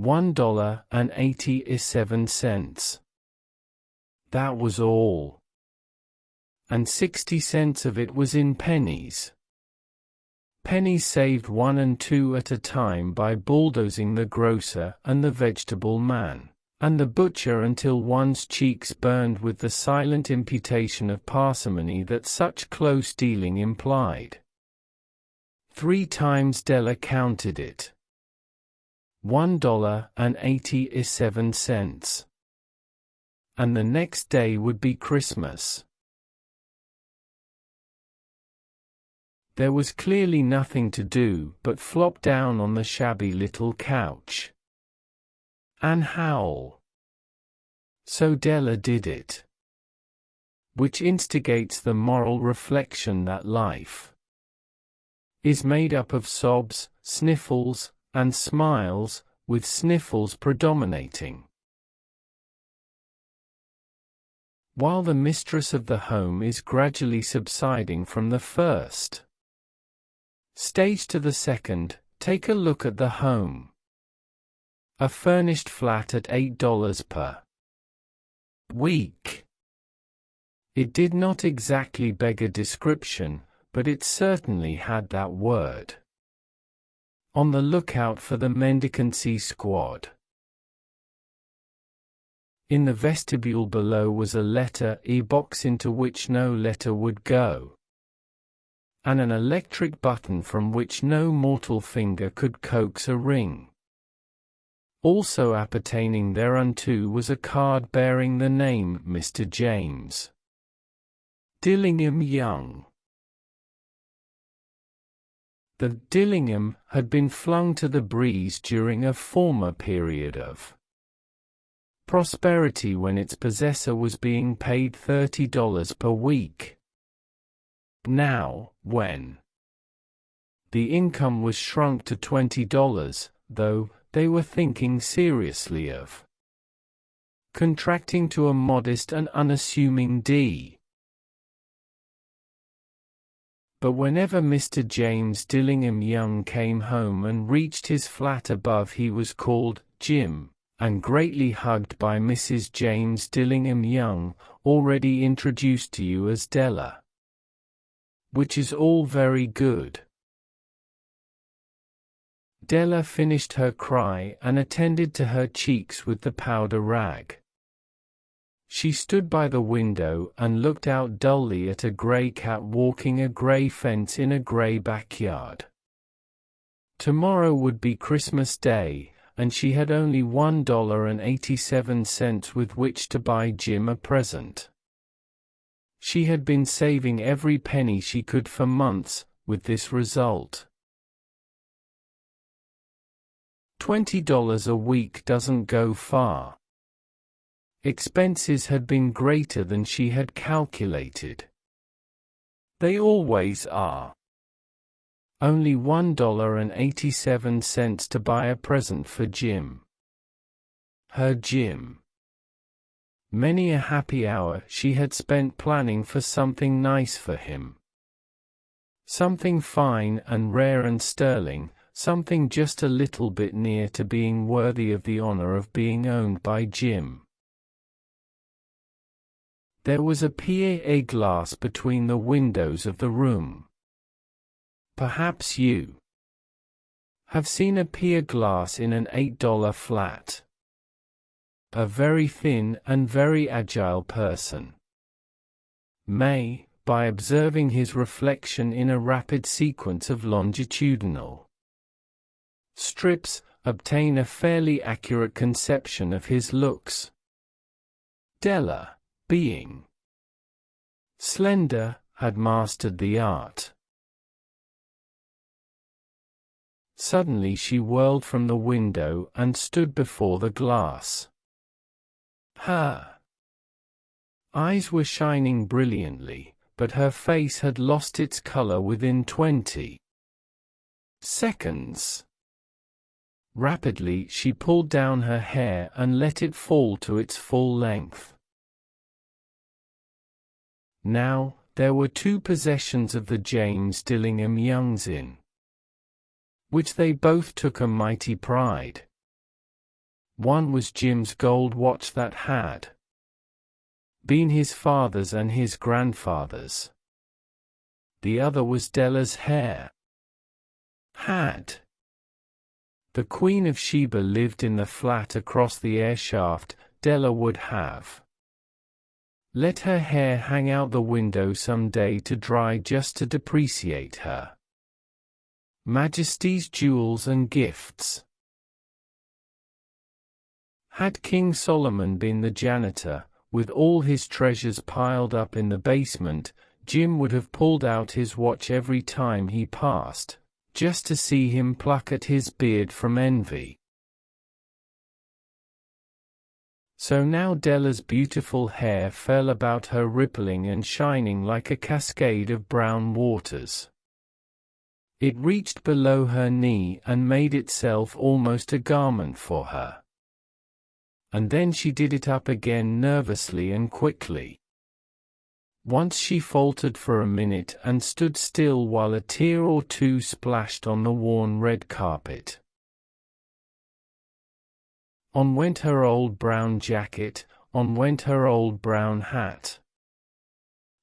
$1.87. That was all. And 60 cents of it was in pennies. Pennies saved 1 and 2 at a time by bulldozing the grocer and the vegetable man and the butcher until one's cheeks burned with the silent imputation of parsimony that such close dealing implied. 3 times Della counted it. $1.87. And the next day would be Christmas. There was clearly nothing to do but flop down on the shabby little couch and howl. So Della did it. Which instigates the moral reflection that life is made up of sobs, sniffles, and smiles, with sniffles predominating. While the mistress of the home is gradually subsiding from the first stage to the second, take a look at the home. A furnished flat at $8 per week. It did not exactly beg a description, but it certainly had that word. On the lookout for the mendicancy squad. In the vestibule below was a letter-E box into which no letter would go, and an electric button from which no mortal finger could coax a ring. Also appertaining thereunto was a card bearing the name Mr. James Dillingham Young. The Dillingham had been flung to the breeze during a former period of prosperity when its possessor was being paid $30 per week. Now, when the income was shrunk to $20, though, they were thinking seriously of contracting to a modest and unassuming D. But whenever Mr. James Dillingham Young came home and reached his flat above, he was called Jim, and greatly hugged by Mrs. James Dillingham Young, already introduced to you as Della. Which is all very good. Della finished her cry and attended to her cheeks with the powder rag. She stood by the window and looked out dully at a grey cat walking a grey fence in a grey backyard. Tomorrow would be Christmas Day, and she had only $1.87 with which to buy Jim a present. She had been saving every penny she could for months, with this result. $20 a week doesn't go far. Expenses had been greater than she had calculated. They always are. Only $1.87 to buy a present for Jim. Her Jim. Many a happy hour she had spent planning for something nice for him. Something fine and rare and sterling, something just a little bit near to being worthy of the honor of being owned by Jim. There was a pied glass between the windows of the room. Perhaps you have seen a pier glass in an $8 flat. A very thin and very agile person may, by observing his reflection in a rapid sequence of longitudinal strips, obtain a fairly accurate conception of his looks. Della, being slender, had mastered the art. Suddenly she whirled from the window and stood before the glass. Her eyes were shining brilliantly, but her face had lost its color within 20 seconds. Rapidly she pulled down her hair and let it fall to its full length. Now, there were 2 possessions of the James Dillingham Youngs in which they both took a mighty pride. One was Jim's gold watch that had been his father's and his grandfather's. The other was Della's hair. Had the Queen of Sheba lived in the flat across the air shaft, Della would have let her hair hang out the window some day to dry just to depreciate her Majesty's jewels and gifts. Had King Solomon been the janitor, with all his treasures piled up in the basement, Jim would have pulled out his watch every time he passed, just to see him pluck at his beard from envy. So now Della's beautiful hair fell about her, rippling and shining like a cascade of brown waters. It reached below her knee and made itself almost a garment for her. And then she did it up again nervously and quickly. Once she faltered for a minute and stood still while a tear or two splashed on the worn red carpet. On went her old brown jacket, on went her old brown hat.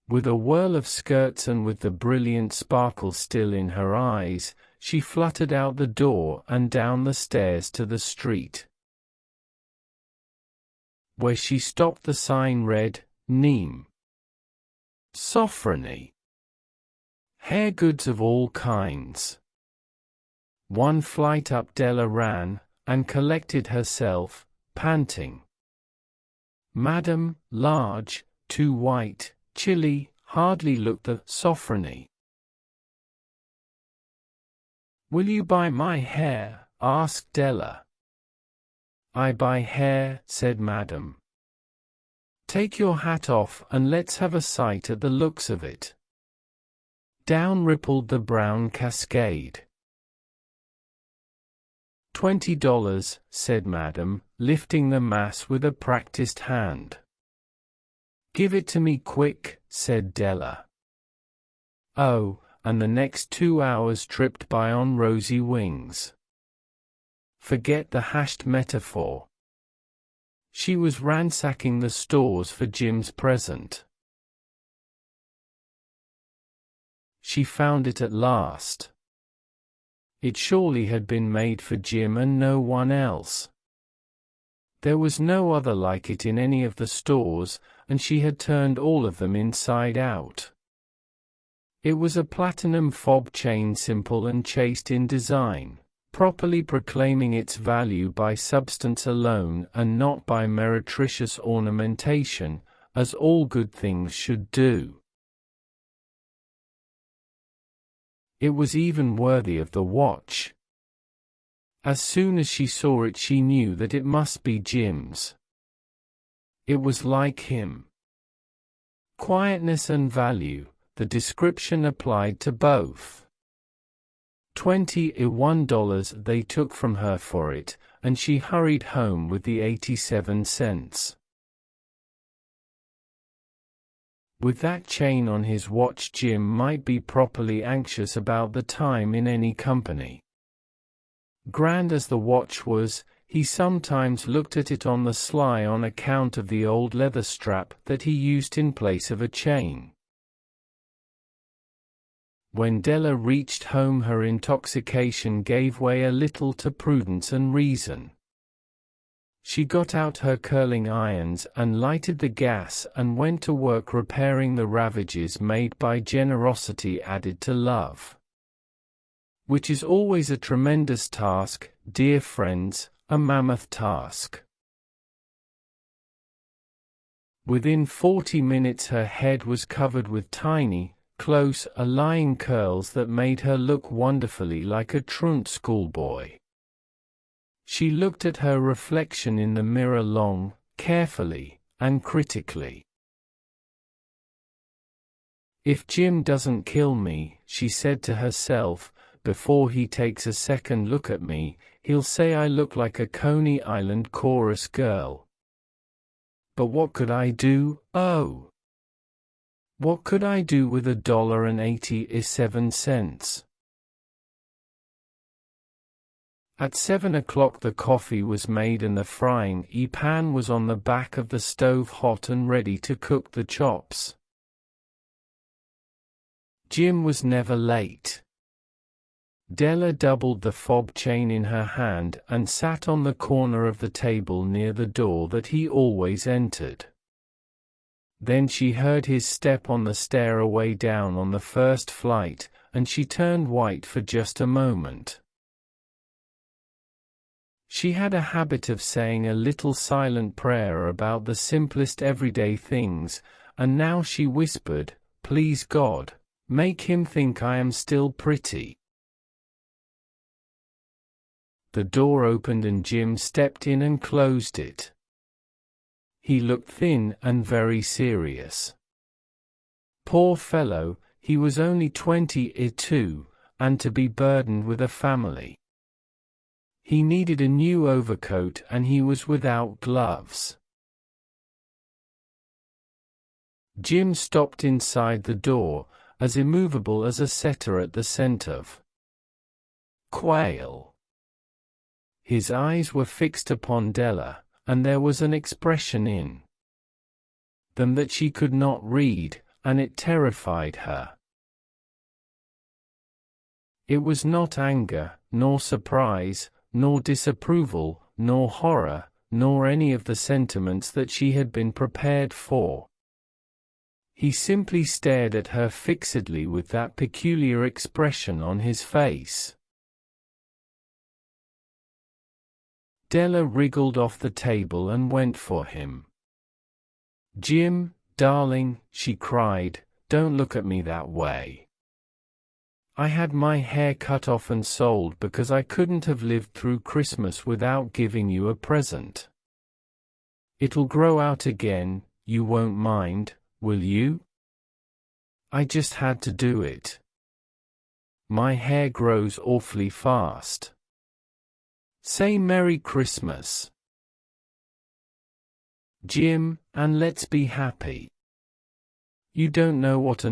With a whirl of skirts and with the brilliant sparkle still in her eyes, she fluttered out the door and down the stairs to the street. Where she stopped, the sign read, Neem. Sophrony. Hair goods of all kinds. One flight up Della ran, and collected herself, panting. Madam, large, too white, chilly, hardly looked the Sophrony. Will you buy my hair? Asked Della. I buy hair, said Madam. Take your hat off and let's have a sight at the looks of it. Down rippled the brown cascade. $20, said Madam, lifting the mass with a practiced hand. Give it to me quick, said Della. Oh, and the next 2 hours tripped by on rosy wings. Forget the hashed metaphor. She was ransacking the stores for Jim's present. She found it at last. It surely had been made for Jim and no one else. There was no other like it in any of the stores, and she had turned all of them inside out. It was a platinum fob chain, simple and chaste in design, properly proclaiming its value by substance alone and not by meretricious ornamentation, as all good things should do. It was even worthy of the watch. As soon as she saw it, she knew that it must be Jim's. It was like him. Quietness and value, the description applied to both. $21 they took from her for it, and she hurried home with the 87 cents. With that chain on his watch, Jim might be properly anxious about the time in any company. Grand as the watch was, he sometimes looked at it on the sly on account of the old leather strap that he used in place of a chain. When Della reached home, her intoxication gave way a little to prudence and reason. She got out her curling irons and lighted the gas and went to work repairing the ravages made by generosity added to love. Which is always a tremendous task, dear friends, a mammoth task. Within 40 minutes her head was covered with tiny, close-lying curls that made her look wonderfully like a truant schoolboy. She looked at her reflection in the mirror long, carefully, and critically. If Jim doesn't kill me, she said to herself, before he takes a second look at me, he'll say I look like a Coney Island chorus girl. But what could I do? Oh! What could I do with $1.87? At 7 o'clock the coffee was made and the frying pan was on the back of the stove hot and ready to cook the chops. Jim was never late. Della doubled the fob chain in her hand and sat on the corner of the table near the door that he always entered. Then she heard his step on the stairway down on the first flight, and she turned white for just a moment. She had a habit of saying a little silent prayer about the simplest everyday things, and now she whispered, "Please God, make him think I am still pretty." The door opened and Jim stepped in and closed it. He looked thin and very serious. Poor fellow, he was only 22, and to be burdened with a family. He needed a new overcoat and he was without gloves. Jim stopped inside the door, as immovable as a setter at the scent of quail. His eyes were fixed upon Della, and there was an expression in them that she could not read, and it terrified her. It was not anger, nor surprise, nor disapproval, nor horror, nor any of the sentiments that she had been prepared for. He simply stared at her fixedly with that peculiar expression on his face. Della wriggled off the table and went for him. "Jim, darling," she cried, "don't look at me that way. I had my hair cut off and sold because I couldn't have lived through Christmas without giving you a present. It'll grow out again, you won't mind, will you? I just had to do it. My hair grows awfully fast. Say Merry Christmas, Jim, and let's be happy. You don't know what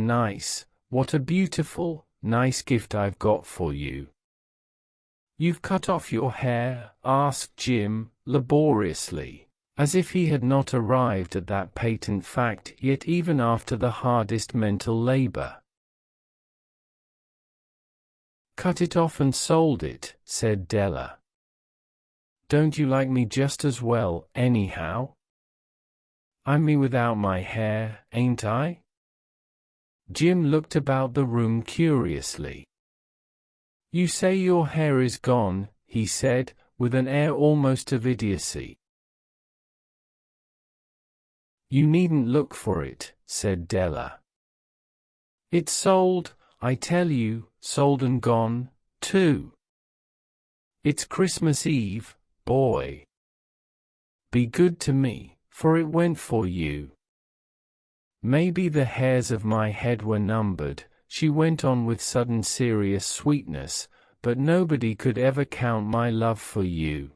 a beautiful, nice gift I've got for you." "You've cut off your hair?" asked Jim, laboriously, as if he had not arrived at that patent fact yet even after the hardest mental labor. "Cut it off and sold it," said Della. "Don't you like me just as well, anyhow? I'm me without my hair, ain't I?" Jim looked about the room curiously. "You say your hair is gone," he said, with an air almost of idiocy. "You needn't look for it," said Della. "It's sold, I tell you, sold and gone, too. It's Christmas Eve, boy. Be good to me, for it went for you. Maybe the hairs of my head were numbered," she went on with sudden serious sweetness, "but nobody could ever count my love for you.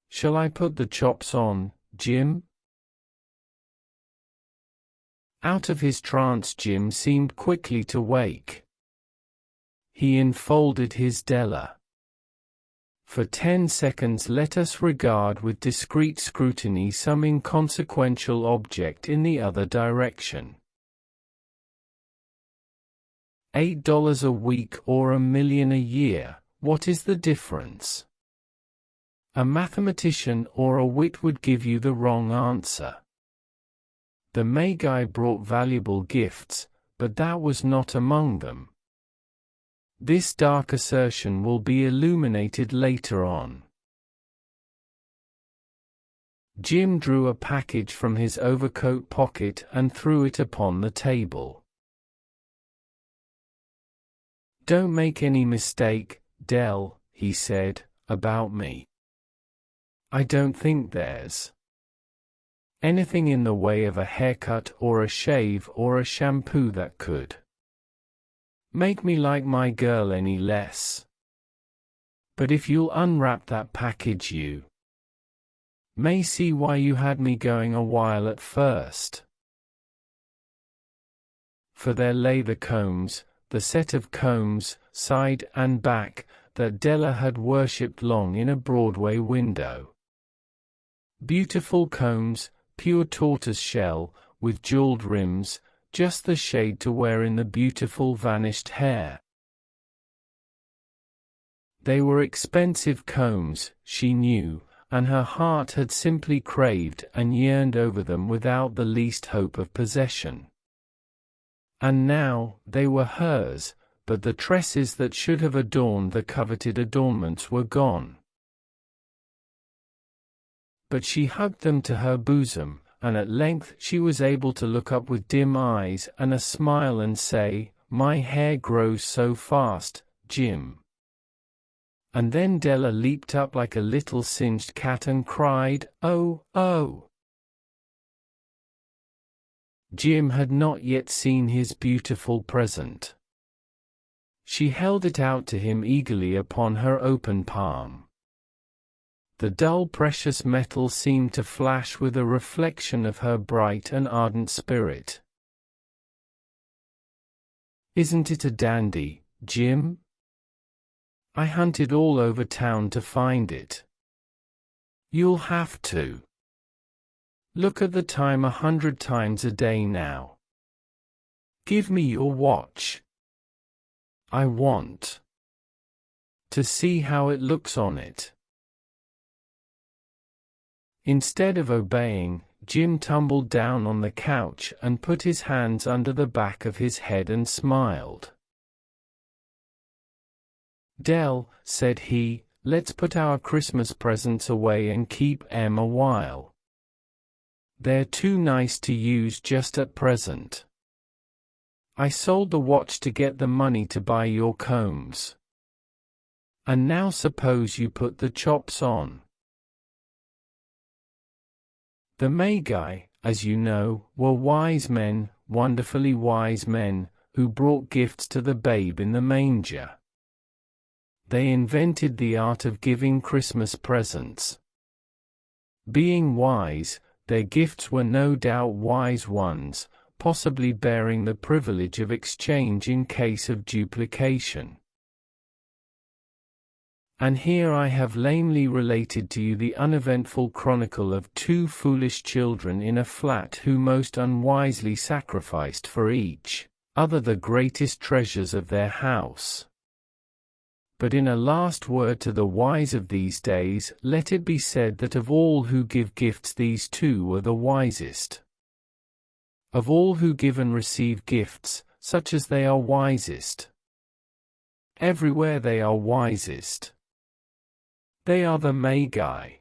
Shall I put the chops on, Jim?" Out of his trance Jim seemed quickly to wake. He enfolded his Della. For 10 seconds let us regard with discreet scrutiny some inconsequential object in the other direction. $8 a week or $1 million a year, what is the difference? A mathematician or a wit would give you the wrong answer. The Magi brought valuable gifts, but that was not among them. This dark assertion will be illuminated later on. Jim drew a package from his overcoat pocket and threw it upon the table. "Don't make any mistake, Dell," he said, "about me. I don't think there's anything in the way of a haircut or a shave or a shampoo that could make me like my girl any less. But if you'll unwrap that package you may see why you had me going a while at first." For there lay the combs, the set of combs, side and back, that Della had worshipped long in a Broadway window. Beautiful combs, pure tortoise shell, with jeweled rims, just the shade to wear in the beautiful vanished hair. They were expensive combs, she knew, and her heart had simply craved and yearned over them without the least hope of possession. And now, they were hers, but the tresses that should have adorned the coveted adornments were gone. But she hugged them to her bosom, and at length she was able to look up with dim eyes and a smile and say, "My hair grows so fast, Jim." And then Della leaped up like a little singed cat and cried, "Oh, oh!" Jim had not yet seen his beautiful present. She held it out to him eagerly upon her open palm. The dull precious metal seemed to flash with a reflection of her bright and ardent spirit. "Isn't it a dandy, Jim? I hunted all over town to find it. You'll have to. Look at the time 100 times a day now. Give me your watch. I want to see how it looks on it." Instead of obeying, Jim tumbled down on the couch and put his hands under the back of his head and smiled. "Dell," said he, "let's put our Christmas presents away and keep 'em a while. They're too nice to use just at present. I sold the watch to get the money to buy your combs. And now suppose you put the chops on." The Magi, as you know, were wise men, wonderfully wise men, who brought gifts to the babe in the manger. They invented the art of giving Christmas presents. Being wise, their gifts were no doubt wise ones, possibly bearing the privilege of exchange in case of duplication. And here I have lamely related to you the uneventful chronicle of two foolish children in a flat who most unwisely sacrificed for each other the greatest treasures of their house. But in a last word to the wise of these days, let it be said that of all who give gifts these two were the wisest. Of all who give and receive gifts, such as they are wisest. Everywhere they are wisest. They are the Magi.